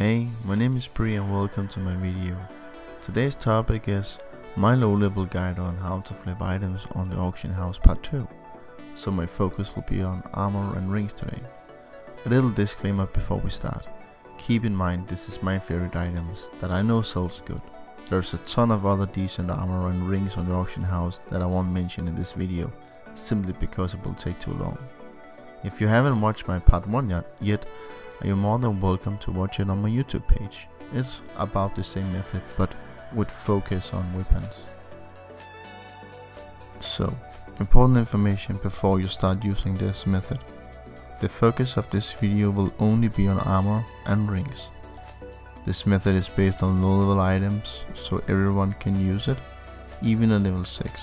Hey, my name is Pri and welcome to my video. Today's topic is my low level guide on how to flip items on the auction house part 2. So my focus will be on armor and rings today. A little disclaimer before we start. Keep in mind this is my favorite items that I know sells good. There's a ton of other decent armor and rings on the auction house that I won't mention in this video, simply because it will take too long. If you haven't watched my part 1 yet, you're more than welcome to watch it on my YouTube page. It's about the same method but with focus on weapons. So, important information before you start using this method. The focus of this video will only be on armor and rings. This method is based on low level items, so everyone can use it, even at level 6.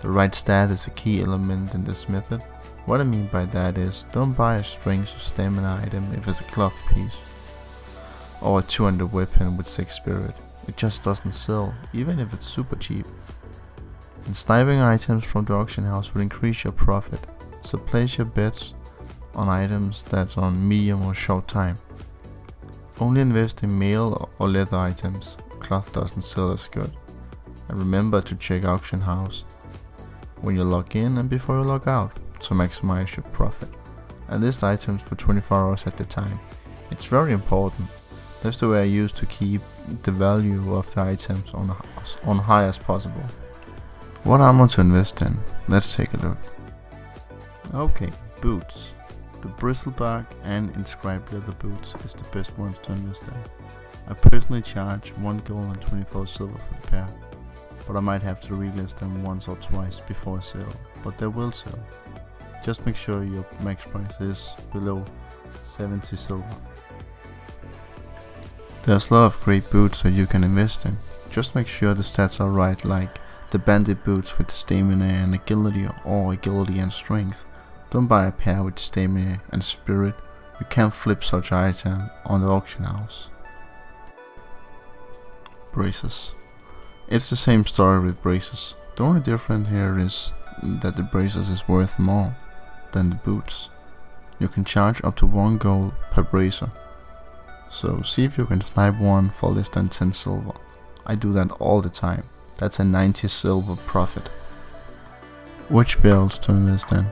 The right stat is a key element in this method. What I mean by that is, don't buy a strength or stamina item if it's a cloth piece, or a 200 weapon with 6 spirit. It just doesn't sell, even if it's super cheap. And sniping items from the auction house will increase your profit, so place your bets on items that's on medium or short time. Only invest in mail or leather items, cloth doesn't sell as good. And remember to check auction house when you log in and before you log out, to maximize your profit, and list items for 24 hours at a time. It's very important. That's the way I use to keep the value of the items on high as possible. What armor to invest in? Let's take a look. Okay, boots. The bristleback and inscribed leather boots is the best ones to invest in. I personally charge 1 gold and 24 silver for the pair, but I might have to relist them once or twice before I sell, but they will sell. Just make sure your max price is below 70 silver. There's a lot of great boots that you can invest in. Just make sure the stats are right, like the bandit boots with stamina and agility, or agility and strength. Don't buy a pair with stamina and spirit. You can't flip such item on the auction house. Braces. It's the same story with braces. The only difference here is that the braces is worth more than the boots. You can charge up to 1 gold per bracer, so see if you can snipe one for less than 10 silver. I do that all the time. That's a 90 silver profit. Which belts to invest in?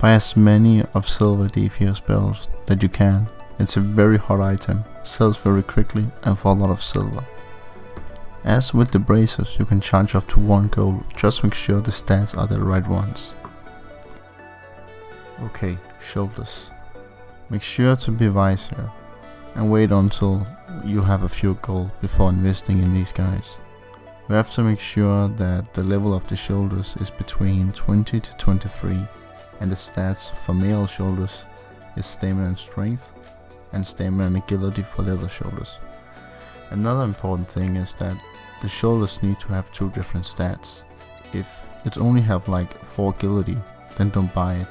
Buy as many of silver DPS belts that you can. It's a very hot item, sells very quickly and for a lot of silver. As with the bracers, you can charge up to 1 gold, just make sure the stats are the right ones. Okay, shoulders. Make sure to be wise here, and wait until you have a few gold before investing in these guys. We have to make sure that the level of the shoulders is between 20 to 23, and the stats for male shoulders is stamina and strength, and stamina and agility for leather shoulders. Another important thing is that the shoulders need to have 2 different stats. If it only have like 4 agility, then don't buy it.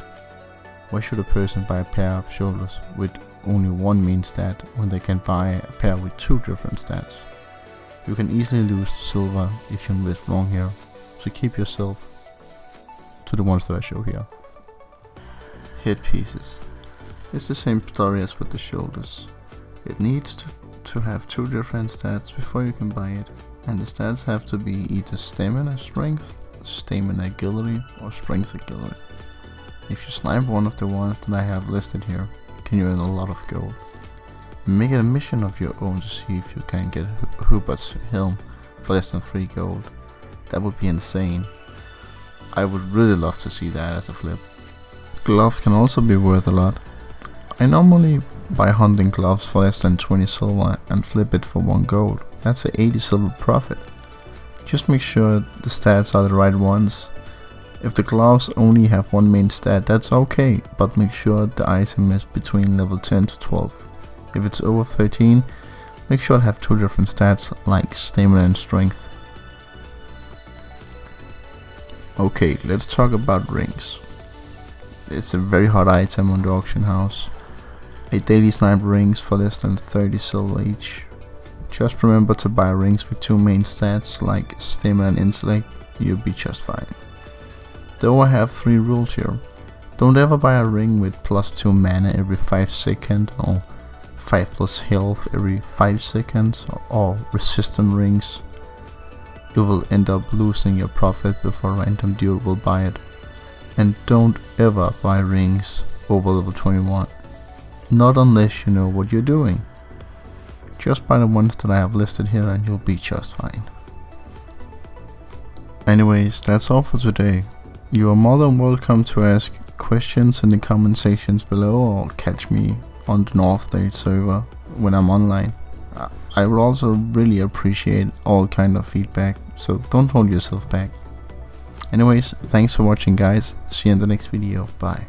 Why should a person buy a pair of shoulders with only 1 main stat when they can buy a pair with 2 different stats? You can easily lose silver if you invest wrong here, so keep yourself to the ones that I show here. Headpieces. It's the same story as with the shoulders. It needs to have 2 different stats before you can buy it, and the stats have to be either stamina strength, stamina agility, or strength agility. If you snipe one of the ones that I have listed here, can you earn a lot of gold. Make it a mission of your own to see if you can get Hubert's helm for less than 3 gold. That would be insane. I would really love to see that as a flip. Gloves can also be worth a lot. I normally buy hunting gloves for less than 20 silver and flip it for 1 gold. That's a 80 silver profit. Just make sure the stats are the right ones. If the gloves only have 1 main stat, that's okay, but make sure the item is between level 10 to 12. If it's over 13, make sure to have 2 different stats like stamina and strength. Okay, let's talk about rings. It's a very hot item on the auction house. A daily snipe rings for less than 30 silver each. Just remember to buy rings with 2 main stats like stamina and intellect, you'll be just fine. Though I have 3 rules here. Don't ever buy a ring with +2 mana every 5 seconds or 5+ health every 5 seconds or resistant rings, you will end up losing your profit before a random dude will buy it. And don't ever buy rings over level 21, not unless you know what you're doing. Just buy the ones that I have listed here and you'll be just fine. Anyways, that's all for today. You are more than welcome to ask questions in the comment sections below or catch me on the North State server when I'm online. I would also really appreciate all kind of feedback, so don't hold yourself back. Anyways, thanks for watching guys, see you in the next video, bye.